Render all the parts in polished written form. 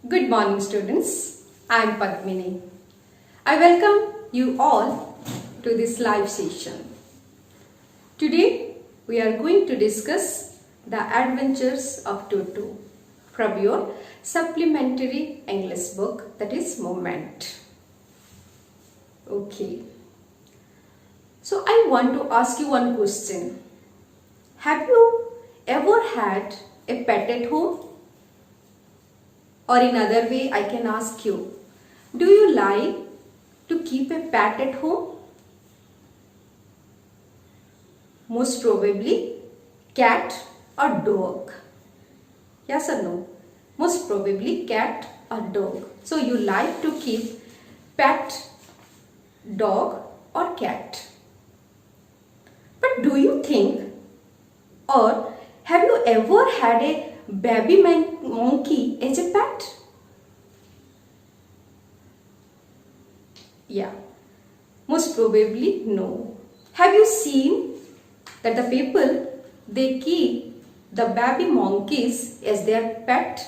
Good morning, students. I am Padmini. I welcome you all to this live session. Today, we are going to discuss the adventures of Toto from your supplementary English book, that is Moment. Okay. So, I want to ask you one question. Have you ever had a pet at home? Or in other way, I can ask you, do you like to keep a pet at home? Most probably cat or dog. Yes or no? Most probably cat or dog. So you like to keep pet, dog or cat. But do you think or have you ever had a baby monkey as a pet? Yeah, most probably no. Have you seen that the people, they keep the baby monkeys as their pet?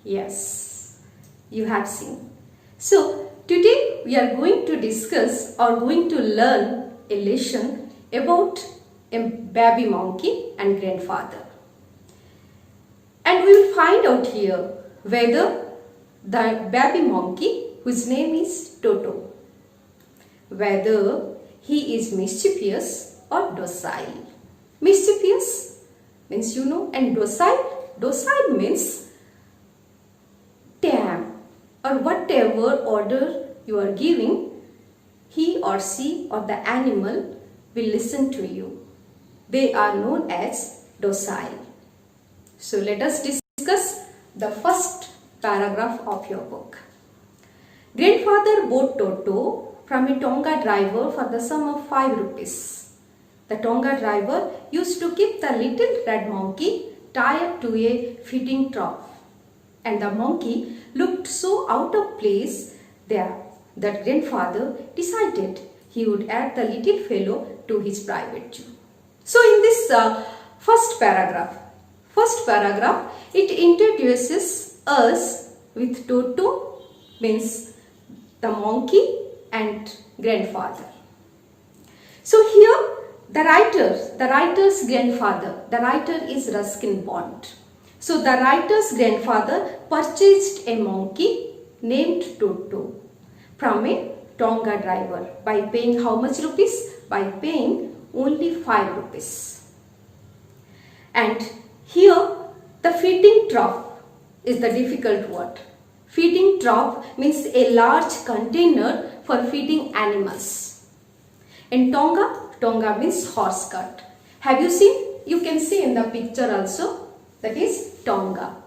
Yes, you have seen. So today we are going to discuss or going to learn a lesson about a baby monkey and grandfather. And we will find out here whether the baby monkey, whose name is Toto, whether he is mischievous or docile. Mischievous means you know, and docile means tame, or whatever order you are giving, he or she or the animal will listen to you. They are known as docile. So let us discuss the first paragraph of your book. Grandfather bought Toto from a Tonga driver for the sum of 5 rupees. The Tonga driver used to keep the little red monkey tied to a feeding trough, and the monkey looked so out of place there that grandfather decided he would add the little fellow to his private zoo. So in this first paragraph, it introduces us with Toto, means the monkey and grandfather. So here the writer's grandfather, the writer is Ruskin Bond. So the writer's grandfather purchased a monkey named Toto from a Tonga driver by paying how much rupees? By paying only 5 rupees. And here the feeding trough is the difficult word. Feeding trough means a large container for feeding animals. In Tonga means horse cart. Have you seen? You can see in the picture also, that is Tonga.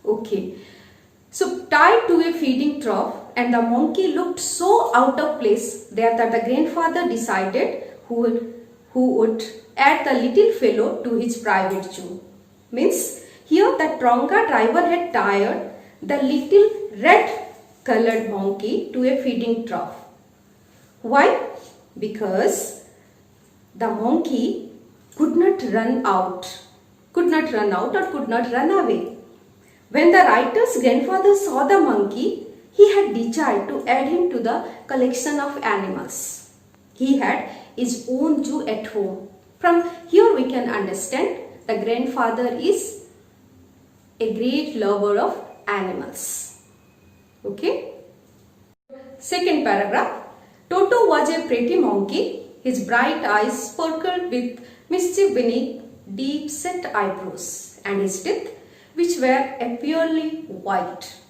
Okay. So tied to a feeding trough, and the monkey looked so out of place there that the grandfather decided who would add the little fellow to his private zoo. Means here the Tonga driver had tied the little red colored monkey to a feeding trough. Why? Because the monkey could not run out or could not run away. When the writer's grandfather saw the monkey, he had desired to add him to the collection of animals. He had his own zoo at home. From here we can understand the grandfather is a great lover of animals. Okay. Second paragraph. Toto was a pretty monkey. His bright eyes sparkled with mischief beneath deep set eyebrows, and his teeth, which were apparently white,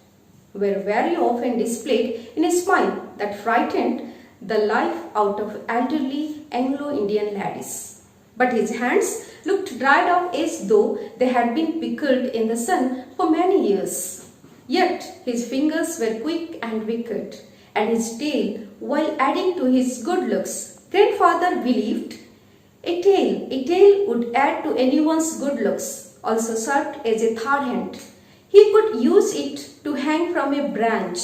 were very often displayed in a smile that frightened the life out of elderly Anglo-Indian ladies. But his hands looked dried up as though they had been pickled in the sun for many years. Yet his fingers were quick and wicked, and his tail, while adding to his good looks, grandfather believed a tail would add to anyone's good looks, also served as a third hand. He could use it to hang from a branch,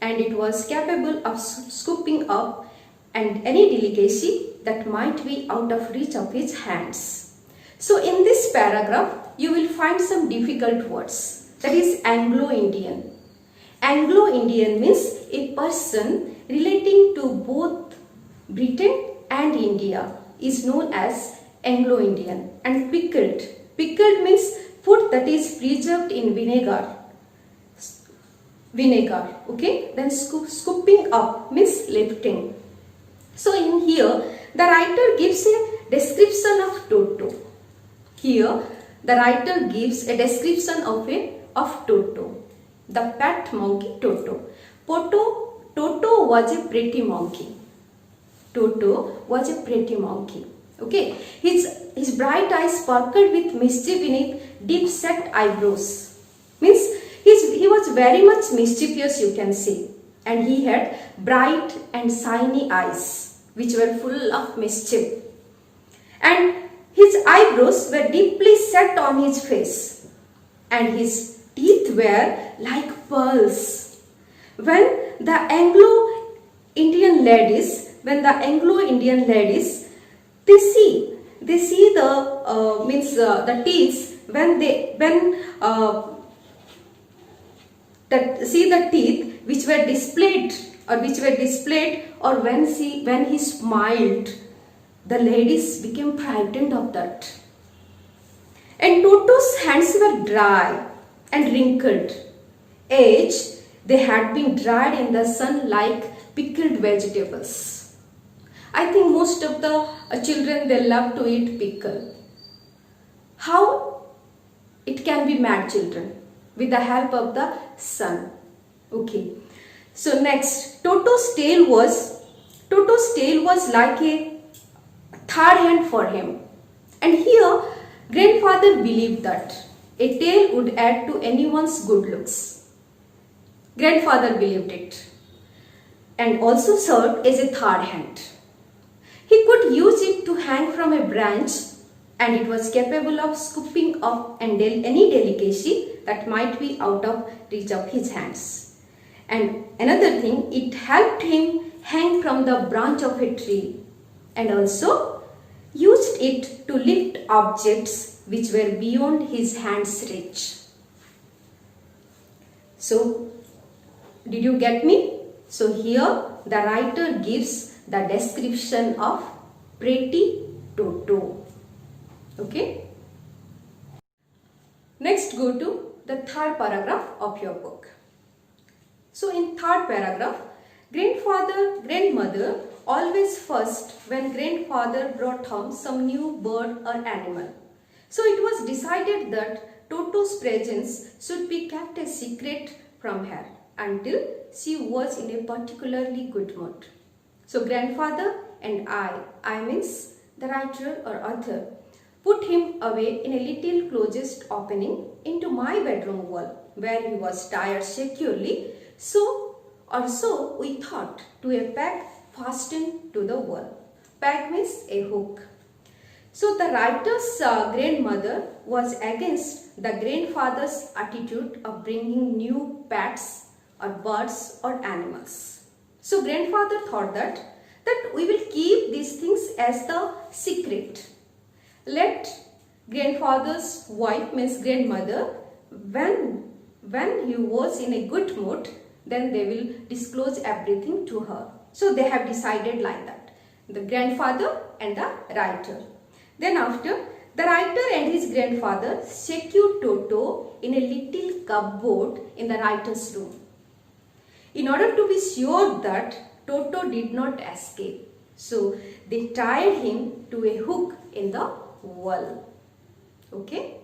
and it was capable of scooping up and any delicacy that might be out of reach of his hands. So in this paragraph, you will find some difficult words. That is Anglo-Indian. Anglo-Indian means a person relating to both Britain and India is known as Anglo-Indian. And pickled. Pickled means food that is preserved in vinegar. Okay. Then scooping up means lifting. So in here, the writer gives a description of Toto. Here, the writer gives a description of Toto, the pet monkey Toto. Toto was a pretty monkey. Toto was a pretty monkey. Okay, his bright eyes sparkled with mischief beneath deep set eyebrows. Means he was very much mischievous, you can say, and he had bright and shiny eyes which were full of mischief. And his eyebrows were deeply set on his face, and his teeth were like pearls. When the Anglo-Indian ladies, they see the teeth see the teeth which were displayed, or when he smiled, the ladies became frightened of that. And Toto's hands were dry and wrinkled. As they had been dried in the sun like pickled vegetables. I think most of the children, they love to eat pickle. How it can be made, children? With the help of the sun. Okay. So next, Toto's tail was like a third hand for him. And here, grandfather believed that a tail would add to anyone's good looks. Grandfather believed it, and also served as a third hand. He could use it to hang from a branch, and it was capable of scooping up any delicacy that might be out of reach of his hands. And another thing, it helped him hang from the branch of a tree, and also used it to lift objects which were beyond his hand's reach. So, did you get me? So here the writer gives the description of pretty Toto. Okay. Next, go to the third paragraph of your book. So in third paragraph, grandmother always first when grandfather brought home some new bird or animal. So it was decided that Toto's presence should be kept a secret from her until she was in a particularly good mood. So grandfather and I means the writer or author, put him away in a little closest opening into my bedroom wall where he was tied securely. So we thought, to a peg fastened to the wall. Peg means a hook. So the writer's grandmother was against the grandfather's attitude of bringing new pets or birds or animals. So grandfather thought that we will keep these things as the secret. Let grandfather's wife means grandmother, when he was in a good mood, then they will disclose everything to her. So they have decided like that, the grandfather and the writer. Then after, the writer and his grandfather secured Toto in a little cupboard in the writer's room, in order to be sure that Toto did not escape. So they tied him to a hook in the wall. Okay.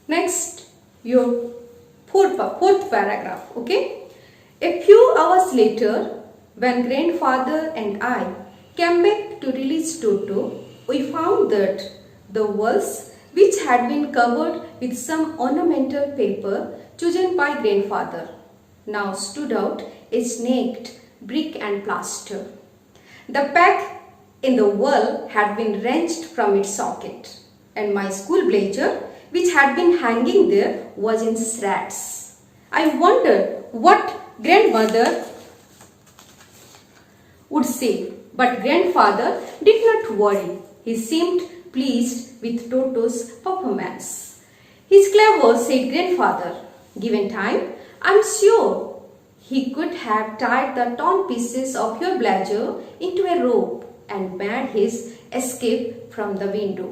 Next, your fourth paragraph. Okay. A few hours later, when grandfather and I came back to release Toto, we found that the walls, which had been covered with some ornamental paper chosen by grandfather, now stood out as naked brick and plaster. The peg in the wall had been wrenched from its socket, and my school blazer, which had been hanging there, was in shreds. I wondered what grandmother would say, but grandfather did not worry. He seemed pleased with Toto's performance. "He's clever," said grandfather. "Given time, I'm sure he could have tied the torn pieces of your blazer into a rope and made his escape from the window."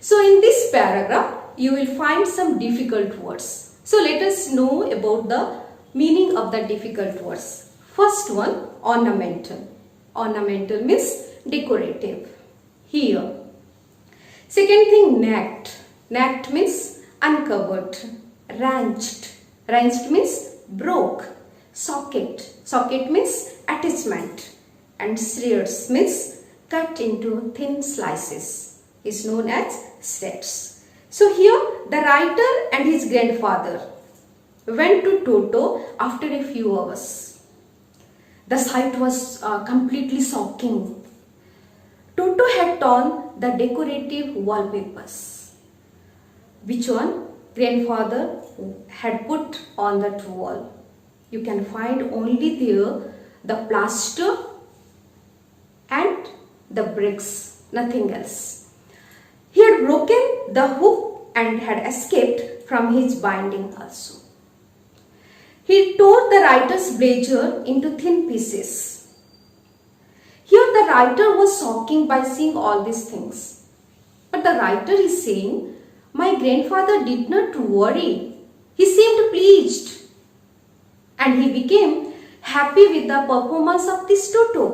So in this paragraph, you will find some difficult words. So let us know about the meaning of the difficult words. First one, ornamental. Ornamental means decorative. Here. Second thing, nacked. Nacked means uncovered. Wrenched. Wrenched means broke. Socket. Socket means attachment. And shreds means cut into thin slices. Is known as shreds. So here the writer and his grandfather went to Toto after a few hours. The sight was completely shocking. Toto had torn the decorative wallpapers. Which one? Grandfather had put on that wall. You can find only there the plaster and the bricks, nothing else. He had broken the hook and had escaped from his binding also. He tore the writer's blazer into thin pieces. Here the writer was shocking by seeing all these things. But the writer is saying, "My grandfather did not worry. He seemed pleased. And he became happy with the performance of this Toto."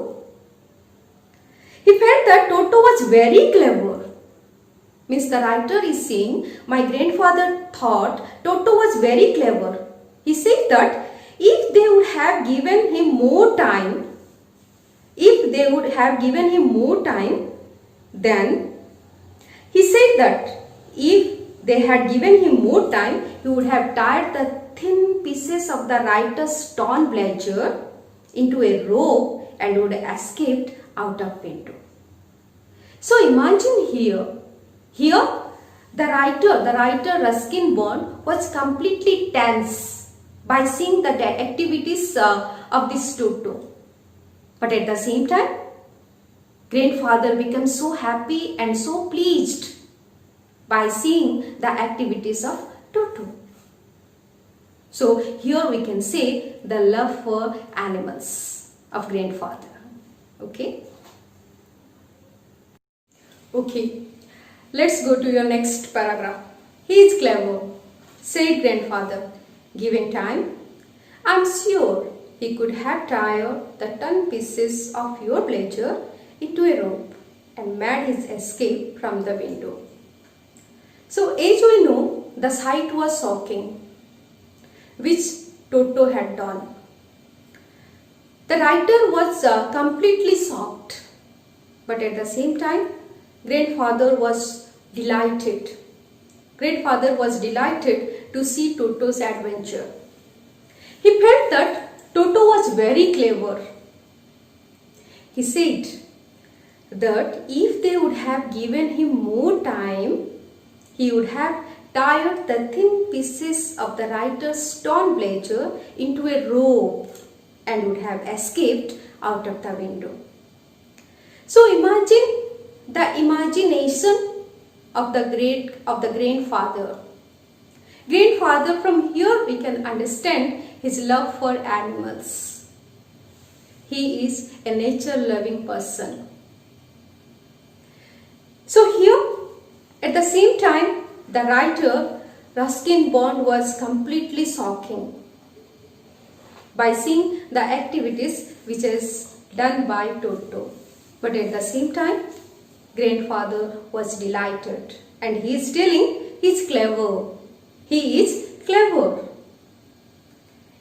He felt that Toto was very clever. Means the writer is saying, my grandfather thought Toto was very clever. He said that if they would have given him more time, then he said that if they had given him more time, he would have tied the thin pieces of the writer's torn blazer into a rope and would have escaped out of window. So imagine here the writer Ruskin Bond was completely tense by seeing the activities of this Toto. But at the same time, grandfather became so happy and so pleased by seeing the activities of Toto. So here we can say the love for animals of grandfather. Okay. Let's go to your next paragraph. "He is clever," said grandfather. "Given time, I'm sure he could have tied the torn pieces of your blazer into a rope and made his escape from the window." So as we know, the sight was shocking, which Toto had done. The writer was completely shocked, but at the same time, grandfather was delighted. Grandfather was delighted to see Toto's adventure. He felt that Toto was very clever. He said that if they would have given him more time, he would have tied the thin pieces of the writer's torn blazer into a rope and would have escaped out of the window. So imagine the imagination of the grandfather. Grandfather, from here we can understand his love for animals. He is a nature-loving person. So here, at the same time, the writer Ruskin Bond was completely shocking by seeing the activities which is done by Toto. But at the same time, grandfather was delighted, and he is telling he's clever. He is clever.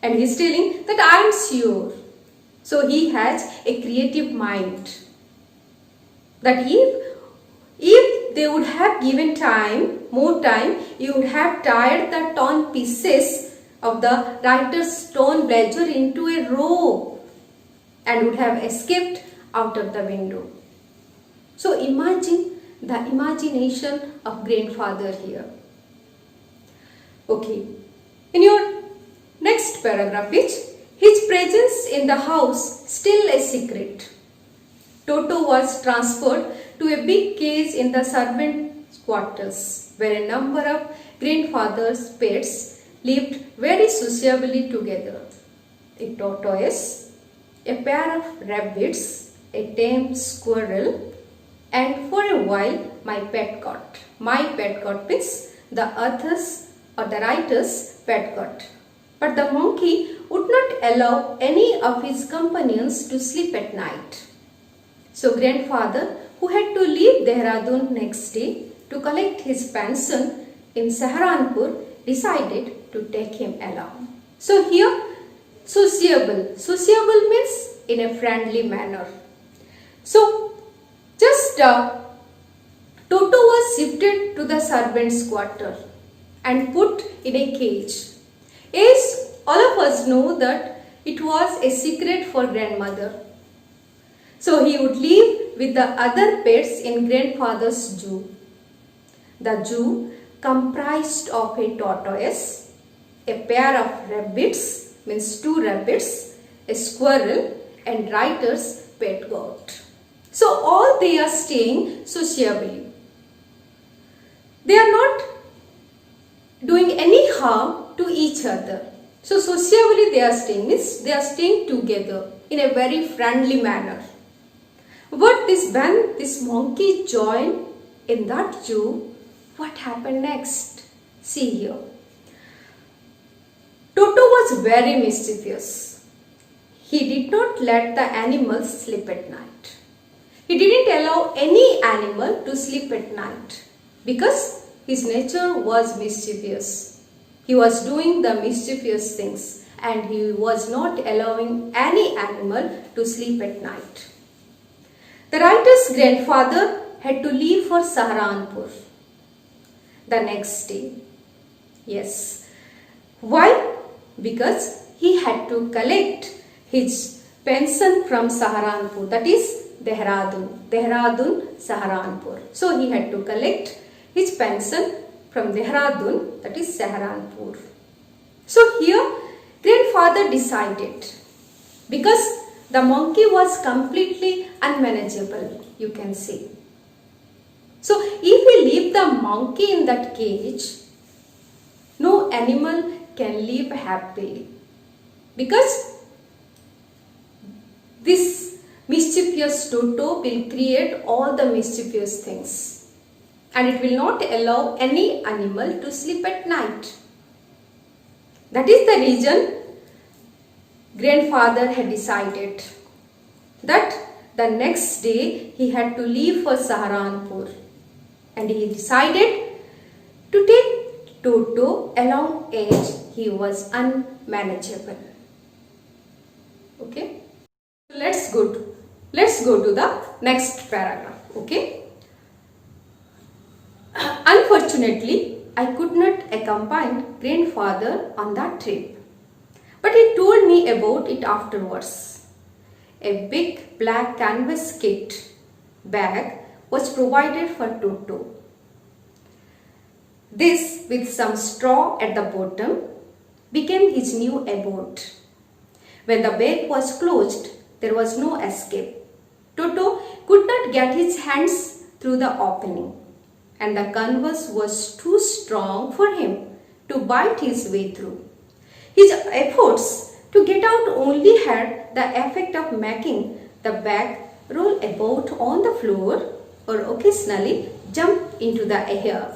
And he is telling that I am sure. So he has a creative mind. That if they would have given more time, you would have tied the torn pieces of the writer's torn blazer into a rope and would have escaped out of the window. So imagine the imagination of grandfather here. Okay. In your next paragraph is, his presence in the house still a secret. Toto was transferred to a big cage in the servant quarters where a number of grandfather's pets lived very sociably together. A tortoise, a pair of rabbits, a tame squirrel, and for a while my pet cat. My pet cat means the author's or the writer's pet cat. But the monkey would not allow any of his companions to sleep at night. So grandfather, who had to leave Dehradun next day to collect his pension in Saharanpur, decided to take him along. So here, sociable. Sociable means in a friendly manner. So just Toto was shifted to the servant's quarter and put in a cage. As all of us know that it was a secret for grandmother. So he would live with the other pets in grandfather's zoo. The zoo comprised of a tortoise, a pair of rabbits, means 2 rabbits, a squirrel, and writer's pet goat. So all they are staying sociably. They are not doing any harm to each other. So sociably they are staying, means they are staying together in a very friendly manner. But when this monkey joined in that zoo, what happened next? See here. Toto was very mischievous. He did not let the animals sleep at night. He didn't allow any animal to sleep at night because his nature was mischievous. He was doing the mischievous things and he was not allowing any animal to sleep at night. The writer's grandfather had to leave for Saharanpur the next day. Yes. Why? Because he had to collect his pension from Saharanpur, that is Dehradun, Saharanpur. So he had to collect his pension from Dehradun, that is Saharanpur. So here grandfather decided, because the monkey was completely unmanageable, you can say. So if we leave the monkey in that cage, no animal can live happily, because this mischievous Toto will create all the mischievous things and it will not allow any animal to sleep at night. That is the reason grandfather had decided that the next day he had to leave for Saharanpur, and he decided to take Toto along as he was unmanageable. Okay, let's go to the next paragraph. Okay, unfortunately I could not accompany grandfather on that trip, but he told me about it afterwards. A big black canvas kit bag was provided for Toto. This, with some straw at the bottom, became his new abode. When the bag was closed, there was no escape. Toto could not get his hands through the opening, and the canvas was too strong for him to bite his way through. His efforts to get out only had the effect of making the bag roll about on the floor or occasionally jump into the air.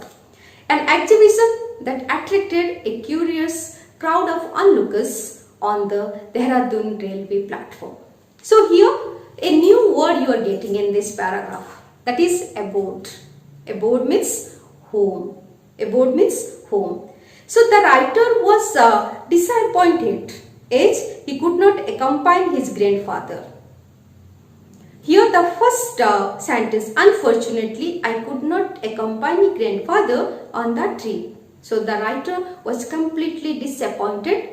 An exhibition that attracted a curious crowd of onlookers on the Dehradun railway platform. So here a new word you are getting in this paragraph, that is abode. Abode means home. Abode means home. So the writer was disappointed as he could not accompany his grandfather. Here the first sentence, unfortunately I could not accompany grandfather on that trip. So the writer was completely disappointed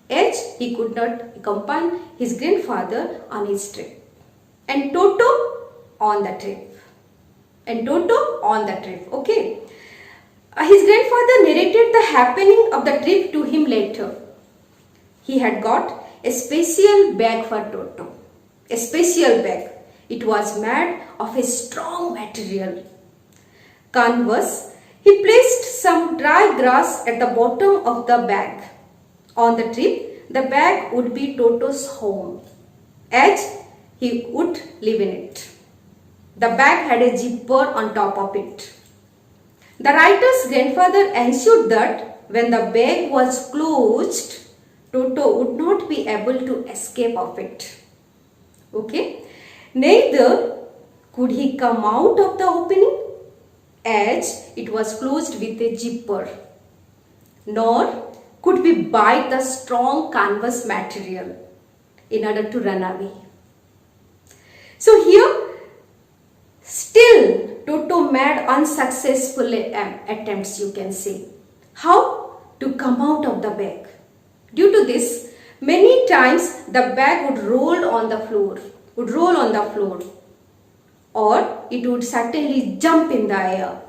as he could not accompany his grandfather on his trip. And Toto on the trip. Okay. His grandfather narrated the happening of the trip to him later. He had got a special bag for Toto. A special bag. It was made of a strong material. Canvas. He placed some dry grass at the bottom of the bag. On the trip, the bag would be Toto's home, as he would live in it. The bag had a zipper on top of it. The writer's grandfather ensured that when the bag was closed, Toto would not be able to escape of it. Okay? Neither could he come out of the opening, as it was closed with a zipper, nor could we bite the strong canvas material in order to run away. So here, still Toto made unsuccessful attempts, you can say. How to come out of the bag? Due to this, many times the bag would roll on the floor, or it would certainly jump in the air.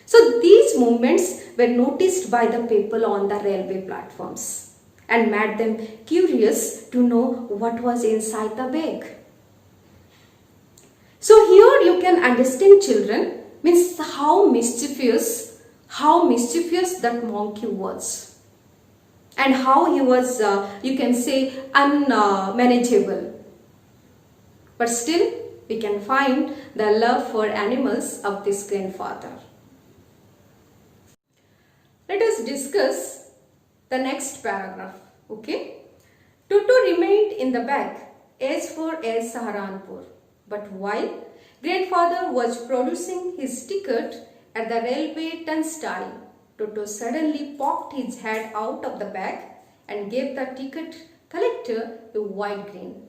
So these movements were noticed by the people on the railway platforms and made them curious to know what was inside the bag. So here you can understand, children, means how mischievous that monkey was, and how he was, you can say, unmanageable. But still, we can find the love for animals of this grandfather. Let us discuss the next paragraph. Okay. Toto remained in the bag as far as Saharanpur. But while grandfather was producing his ticket at the railway turnstile, Toto suddenly poked his head out of the bag and gave the ticket collector a wide grin.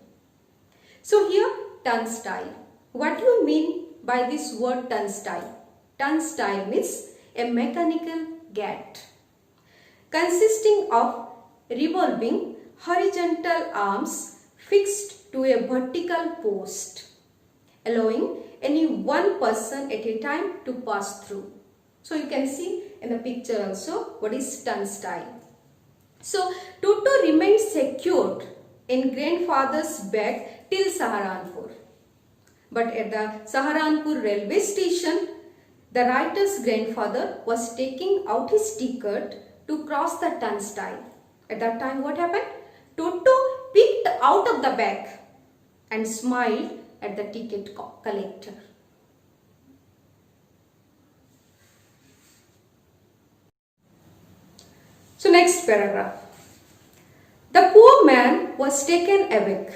So here, turnstile. What do you mean by this word turnstile? Turnstile means a mechanical gate consisting of revolving horizontal arms fixed to a vertical post, allowing any one person at a time to pass through. So you can see in the picture also what is turnstile. So Toto remained secured in grandfather's bag till Saharanpur. But at the Saharanpur railway station, the writer's grandfather was taking out his ticket to cross the turnstile. At that time, what happened? Toto peeked out of the bag and smiled at the ticket collector. So next paragraph. The poor man was taken aback,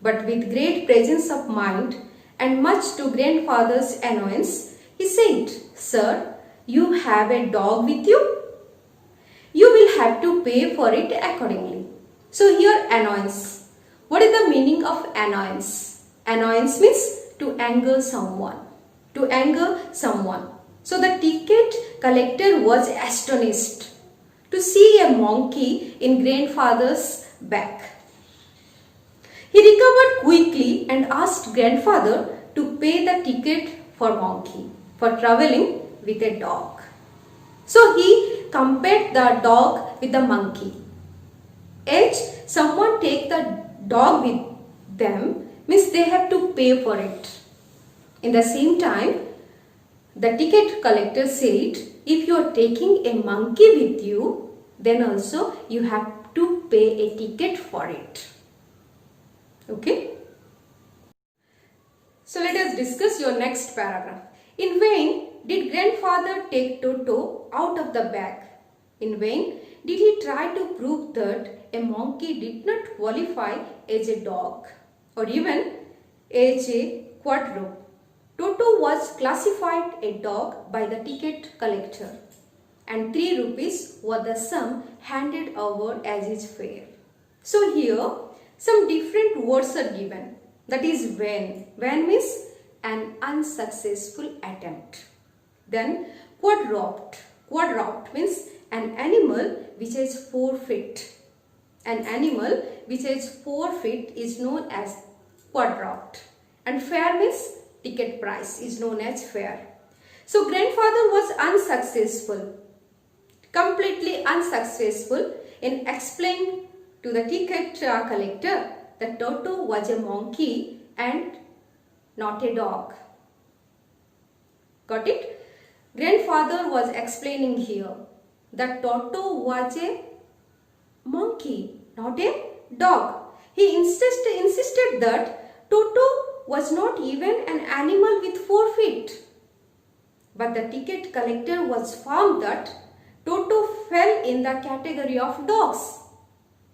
but with great presence of mind and much to grandfather's annoyance, he said, "Sir, you have a dog with you? You will have to pay for it accordingly." So here, annoyance. What is the meaning of annoyance? Annoyance means to anger someone. To anger someone. So the ticket collector was astonished to see a monkey in grandfather's bag. He recovered quickly and asked grandfather to pay the ticket for monkey for traveling with a dog. So he compared the dog with the monkey. As someone take the dog with them means they have to pay for it. In the same time, the ticket collector said, if you are taking a monkey with you, then also you have to pay a ticket for it. Okay. So let us discuss your next paragraph. In vain did grandfather take Toto out of the bag. In vain did he try to prove that a monkey did not qualify as a dog or even as a quadruped. Toto was classified a dog by the ticket collector, and 3 rupees was the sum handed over as his fare. So here some different words are given. That is vain. Vain means an unsuccessful attempt. Then quadruped. Quadruped means an animal which has 4 feet. An animal which has 4 feet is known as quadruped. And fare means ticket price is known as fare. So grandfather was unsuccessful, completely unsuccessful in explaining to the ticket collector that Toto was a monkey and not a dog. Got it? Grandfather was explaining here that Toto was a monkey, not a dog. He insisted that Toto was not even an animal with 4 feet. But the ticket collector was found that Toto fell in the category of dogs.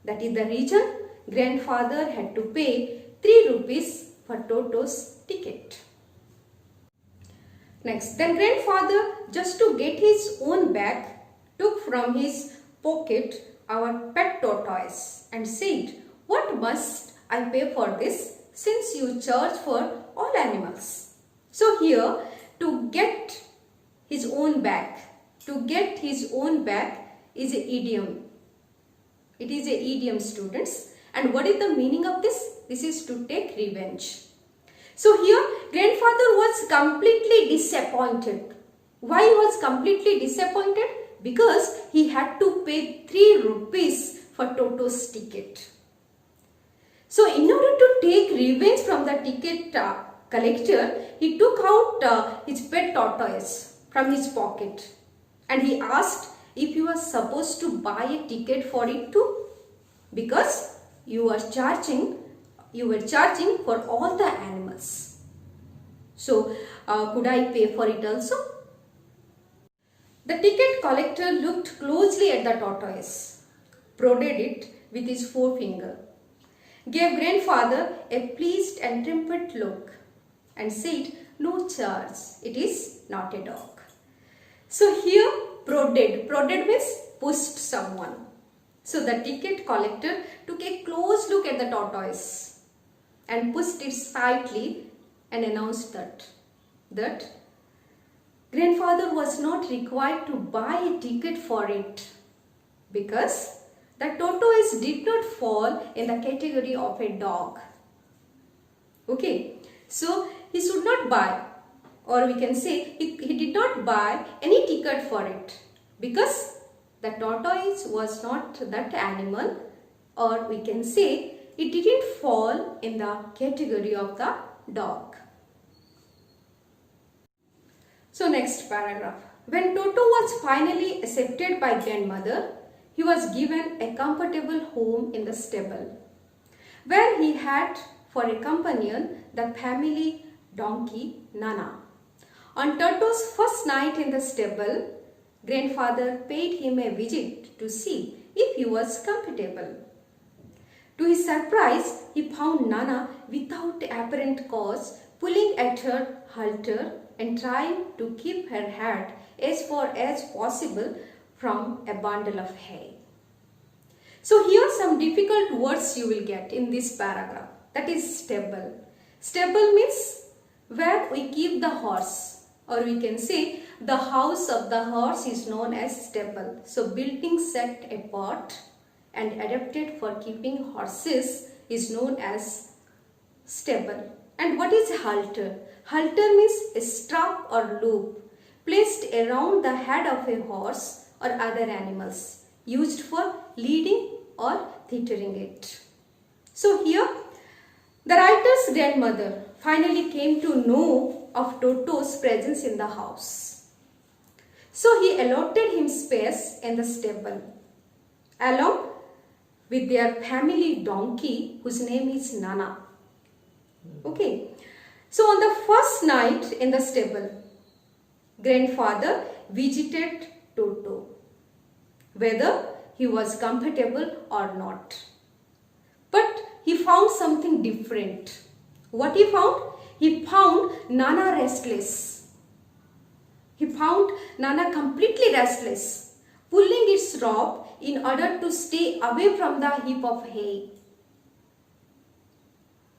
That is the reason grandfather had to pay 3 rupees for Toto's ticket. Next, then grandfather, just to get his own bag, took from his pocket our pet tortoise and said, "What must I pay for this, since you charge for all animals?" So here, to get his own bag, is an idiom. It is an idiom, students. And what is the meaning of this? This is to take revenge. So here, grandfather was completely disappointed. Why he was completely disappointed? Because he had to pay 3 rupees for Toto's ticket. So in order to take revenge from the ticket collector, he took out his pet tortoise from his pocket and he asked if he was supposed to buy a ticket for it too, because you were charging for all the animals. So could I pay for it also? The ticket collector looked closely at the tortoise, prodded it with his forefinger, gave grandfather a pleased and triumphant look and said, "No charge, it is not a dog." So here, prodded means pushed someone. So the ticket collector took a close look at the tortoise and pushed it slightly and announced that grandfather was not required to buy a ticket for it, because the tortoise did not fall in the category of a dog. Okay, so he should not buy, or we can say he did not buy any ticket for it, because the tortoise was not that animal, or we can say it didn't fall in the category of the dog. So next paragraph. When Toto was finally accepted by grandmother, he was given a comfortable home in the stable, where he had for a companion the family donkey Nana. On Toto's first night in the stable, grandfather paid him a visit to see if he was comfortable. To his surprise, he found Nana without apparent cause pulling at her halter and trying to keep her head as far as possible from a bundle of hay. So here some difficult words you will get in this paragraph. That is stable. Stable means where we keep the horse, or we can say the house of the horse is known as stable. So building set apart and adapted for keeping horses is known as stable. And what is halter? Halter means a strap or loop placed around the head of a horse or other animals, used for leading or tethering it. So here, the writer's grandmother finally came to know of Toto's presence in the house. So he allotted him space in the stable, along with their family donkey, whose name is Nana. Okay. So on the first night in the stable, grandfather visited Toto, whether he was comfortable or not. But he found something different. What he found? He found Nana restless. He found Nana completely restless, pulling its robe in order to stay away from the heap of hay.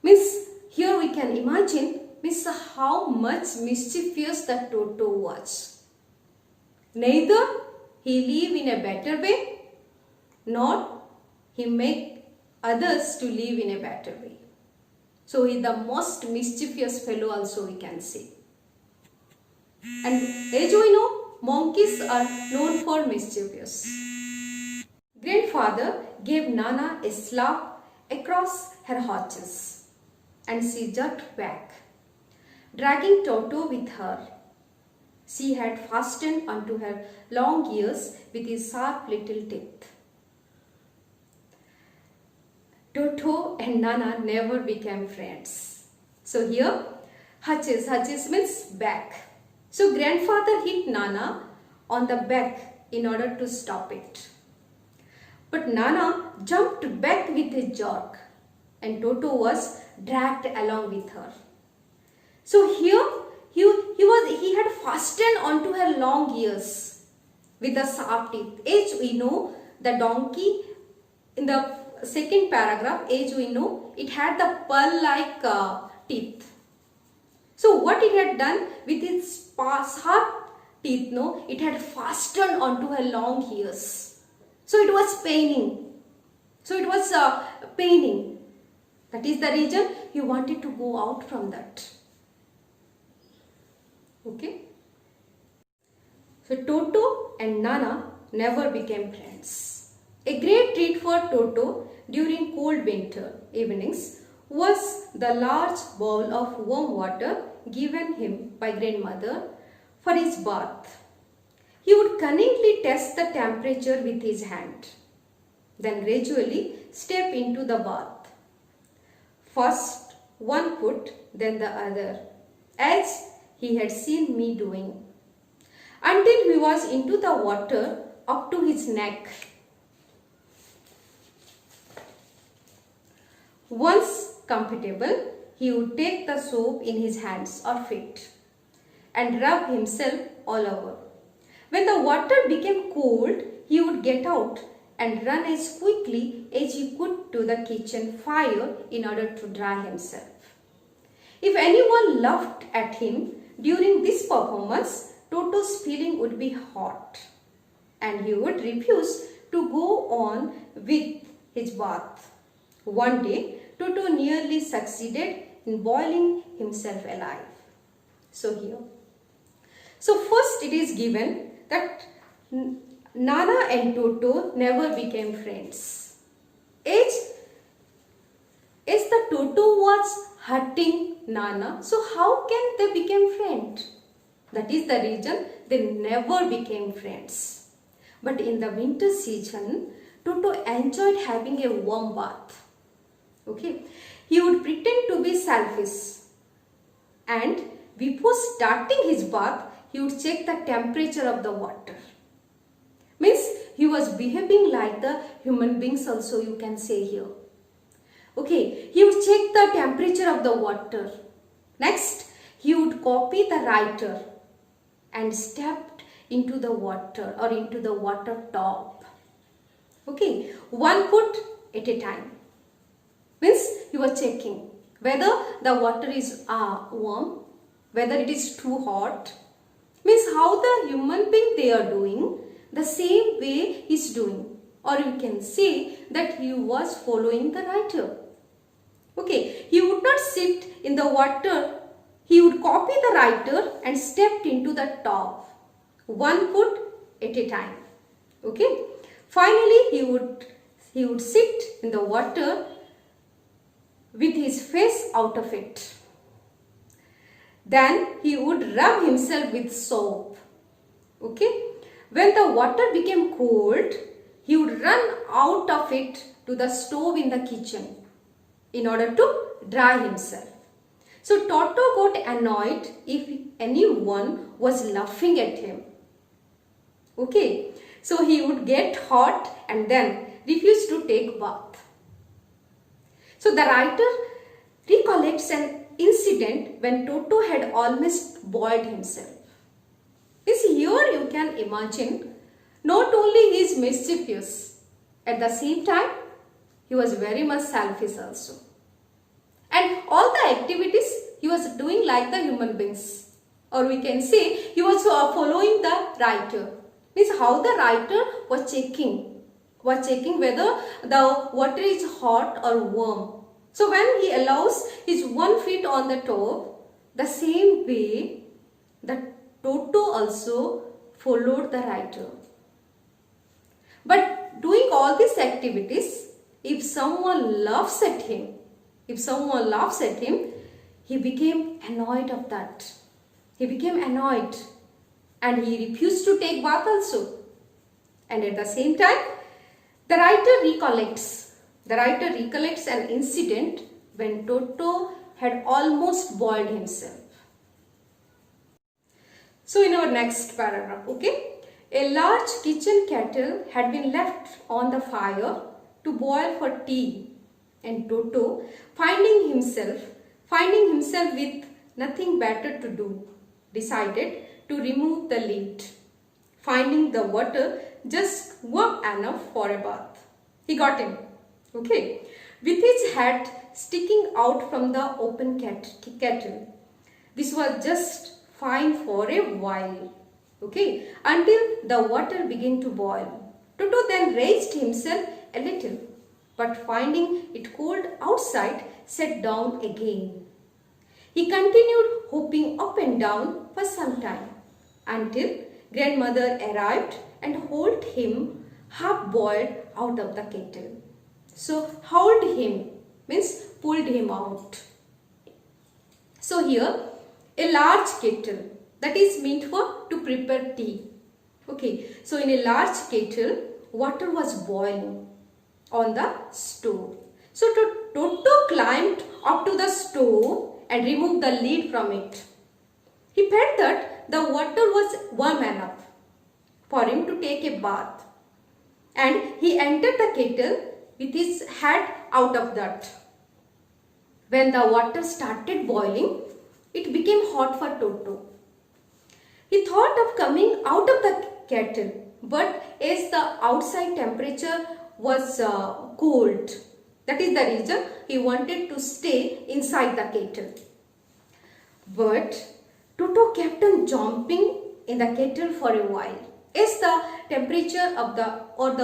Means here we can imagine how much mischievous the Toto was. Neither he live in a better way, nor he make others to live in a better way. So he is the most mischievous fellow also, we can say. And as we know, monkeys are known for mischievous. Grandfather gave Nana a slap across her haunches, and she jerked back. dragging Toto with her. She had fastened onto her long ears with his sharp little teeth. Toto and Nana never became friends. So here, Hutches means back. So grandfather hit Nana on the back in order to stop it. But Nana jumped back with a jerk and Toto was dragged along with her. So here he had fastened onto her long ears with the sharp teeth. As we know, the donkey in the second paragraph, as we know, it had the pearl-like teeth. So what it had done with its sharp teeth, no, it had fastened onto her long ears. So it was paining. Paining. That is the reason he wanted to go out from that. Okay. So Toto and Nana never became friends. A great treat for Toto during cold winter evenings was the large bowl of warm water given him by grandmother for his bath. He would cunningly test the temperature with his hand, then gradually step into the bath. First one foot, then the other, as he had seen me doing, until he was into the water up to his neck. Once comfortable, he would take the soap in his hands or feet and rub himself all over. When the water became cold, he would get out and run as quickly as he could to the kitchen fire in order to dry himself. If anyone laughed at him during this performance, Toto's feeling would be hot and he would refuse to go on with his bath. One day, Toto nearly succeeded in boiling himself alive. So here. So first it is given that Nana and Toto never became friends. As the Toto was hurting Nana, so how can they become friends? That is the reason they never became friends. But in the winter season, Toto enjoyed having a warm bath. Okay, he would pretend to be selfish and before starting his bath, he would check the temperature of the water. Means he was behaving like the human beings also, you can say here. Okay, he would check the temperature of the water. Next, he would copy the writer and stepped into the water or into the water top. Okay, 1 foot at a time. Means he was checking whether the water is warm, whether it is too hot. Means how the human being they are doing, the same way he is doing. Or you can say that he was following the writer. Okay, he would not sit in the water. He would copy the writer and stepped into the top, 1 foot at a time. Okay, finally he would sit in the water with his face out of it. Then he would rub himself with soap. Okay, when the water became cold, he would run out of it to the stove in the kitchen in order to dry himself. So Toto got annoyed if anyone was laughing at him. Okay, so he would get hot and then refuse to take bath. So the writer recollects an incident when Toto had almost boiled himself. Here you can imagine not only he is mischievous, at the same time he was very much selfish also. And all the activities he was doing like the human beings, or we can say he was following the writer. Means how the writer was checking whether the water is hot or warm. So when he allows his 1 foot on the top, the same way the Toto also followed the writer. But doing all these activities, if someone laughs at him, he became annoyed of that. He became annoyed and he refused to take bath also. And at the same time, the writer recollects an incident when Toto had almost boiled himself. So in our next paragraph, okay, a large kitchen kettle had been left on the fire to boil for tea, and Toto, finding himself with nothing better to do, decided to remove the lid, finding the water just warm enough for a bath. He got in, okay, with his head sticking out from the open kettle. This was just fine for a while, okay, until the water began to boil. Toto then raised himself a little, but finding it cold outside, sat down again. He continued hopping up and down for some time, until grandmother arrived and hauled him half boiled out of the kettle. So hauled him means pulled him out. So here a large kettle that is meant for to prepare tea. Okay, so in a large kettle water was boiling on the stove. So Toto climbed up to the stove and removed the lid from it. He felt that the water was warm enough for him to take a bath, and he entered the kettle with his head out of that. When the water started boiling, it became hot for Toto. He thought of coming out of the kettle, but as the outside temperature was cold, that is the reason he wanted to stay inside the kettle. But Toto kept on jumping in the kettle for a while. As the temperature of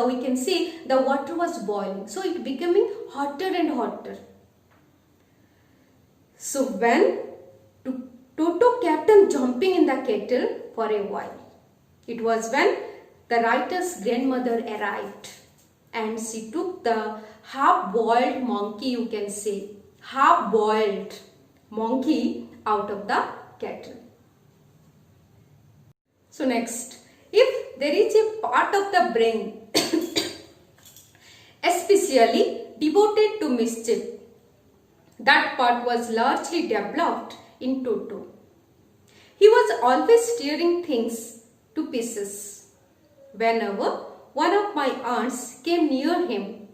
we can say the water was boiling, so it becoming hotter and hotter. So when Toto kept on jumping in the kettle for a while, it was when the writer's grandmother arrived, and she took the half-boiled monkey, you can say, half-boiled monkey out of the kettle. So next, if there is a part of the brain especially devoted to mischief, that part was largely developed in Toto. He was always tearing things to pieces. Whenever one of my aunts came near him,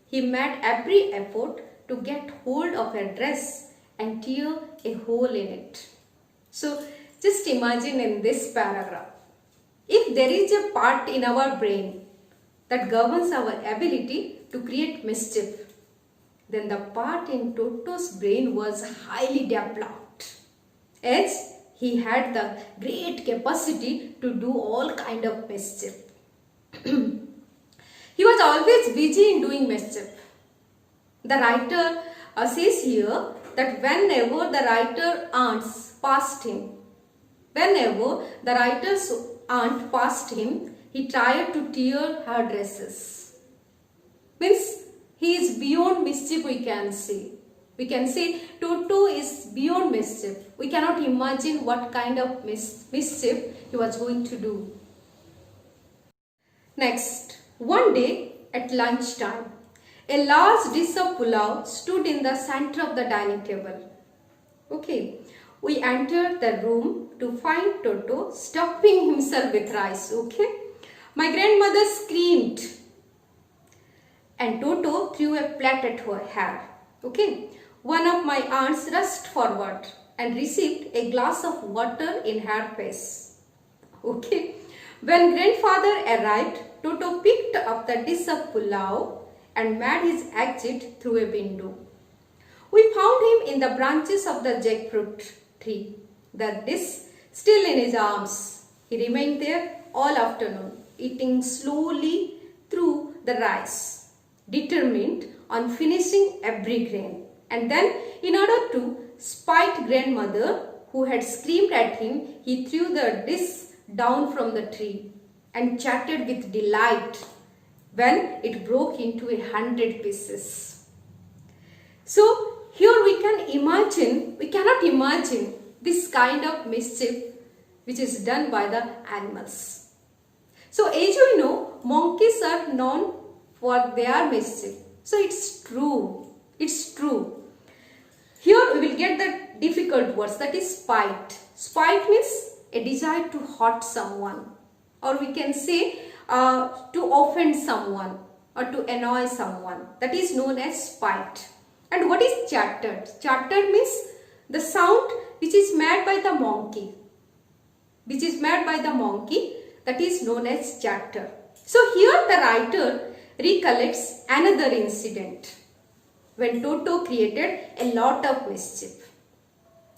he made every effort to get hold of her dress and tear a hole in it. So just imagine in this paragraph, if there is a part in our brain that governs our ability to create mischief, then the part in Toto's brain was highly developed, as he had the great capacity to do all kind of mischief. He was always busy in doing mischief. The writer says here that whenever the writer's aunt passed him, he tried to tear her dresses. Means he is beyond mischief, we can say. We can say Toto is beyond mischief. We cannot imagine what kind of mischief he was going to do. Next, one day at lunchtime, a large dish of pulao stood in the center of the dining table. Okay, we entered the room to find Toto stuffing himself with rice. Okay, my grandmother screamed and Toto threw a plate at her hair. Okay, one of my aunts rushed forward and received a glass of water in her face. Okay, when grandfather arrived, Toto picked up the dish of pulao and made his exit through a window. We found him in the branches of the jackfruit tree, the dish still in his arms. He remained there all afternoon, eating slowly through the rice, determined on finishing every grain. And then, in order to spite grandmother, who had screamed at him, he threw the dish down from the tree and chattered with delight when it broke into 100 pieces. So, here we cannot imagine this kind of mischief which is done by the animals. So as you know, monkeys are known for their mischief. So it's true. It's true. Here we will get the difficult words, that is spite. Spite means a desire to hurt someone, or we can say to offend someone or to annoy someone. That is known as spite. And what is chatter? Chatter means the sound which is made by the monkey. Which is made by the monkey, that is known as chatter. So here the writer recollects another incident when Toto created a lot of mischief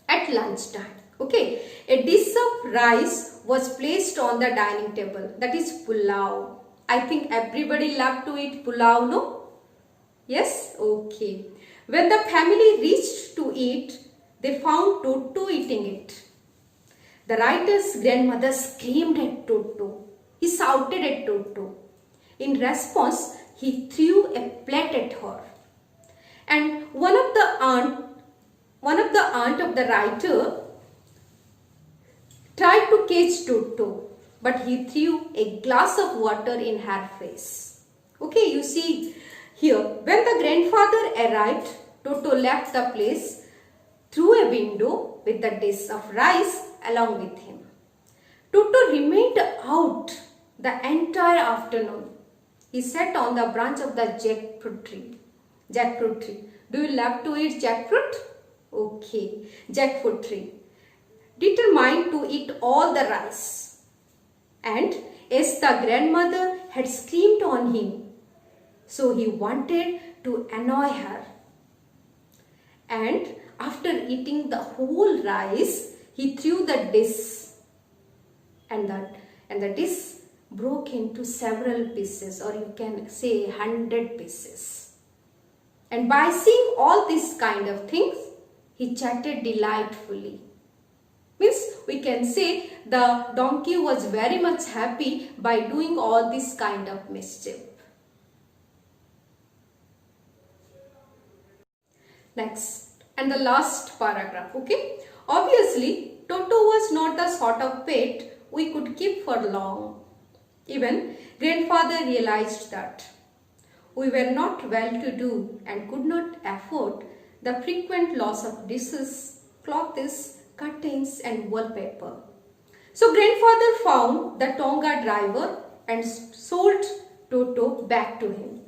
at lunchtime. Okay, a dish of rice was placed on the dining table, that is pulao. I think everybody love to eat pulao, no? Yes? Okay. When the family reached to eat, they found Toto eating it. The writer's grandmother screamed at Toto. He shouted at Toto. In response, he threw a plate at her. And one of the aunt of the writer tried to catch Toto, but he threw a glass of water in her face. Okay, you see here, when the grandfather arrived, Toto left the place through a window with the dish of rice along with him. Toto remained out the entire afternoon. He sat on the branch of the jackfruit tree. Jackfruit tree. Do you love to eat jackfruit? Okay. Jackfruit tree. Determined to eat all the rice. And as the grandmother had screamed on him, so he wanted to annoy her. And after eating the whole rice, he threw the dish. And the dish broke into several pieces, or you can say 100 pieces. And by seeing all these kind of things, he chatted delightfully. Means we can say the donkey was very much happy by doing all this kind of mischief. Next, and the last paragraph, okay. Obviously, Toto was not the sort of pet we could keep for long. Even grandfather realized that we were not well-to-do and could not afford the frequent loss of dishes, clothes, curtains and wallpaper. So grandfather found the Tonga driver and sold Toto back to him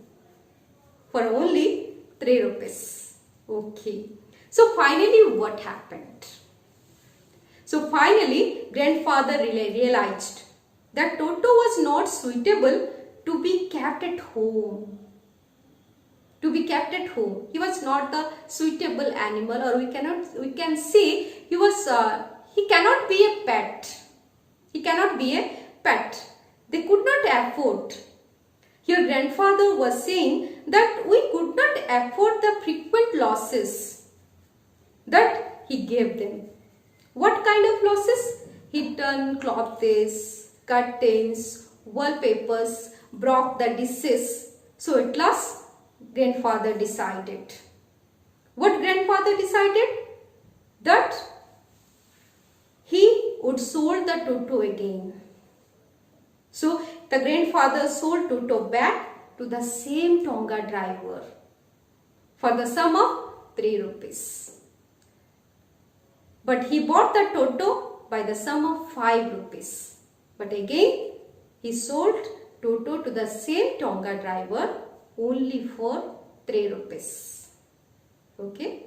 for only 3 rupees. Okay. So finally what happened? So finally grandfather realized that Toto was not suitable to be kept at home. He was not the suitable animal, or we can say he cannot be a pet. They could not afford. Your grandfather was saying that we could not afford the frequent losses that he gave them. What kind of losses? He turned clothes, curtains, wallpapers, broke the dishes. So at last, grandfather decided. What grandfather decided? That he would sold the Toto again. So the grandfather sold Toto back to the same Tonga driver for the sum of 3 rupees. But he bought the Toto by the sum of 5 rupees. But again, he sold Toto to the same Tonga driver only for 3 rupees. Okay.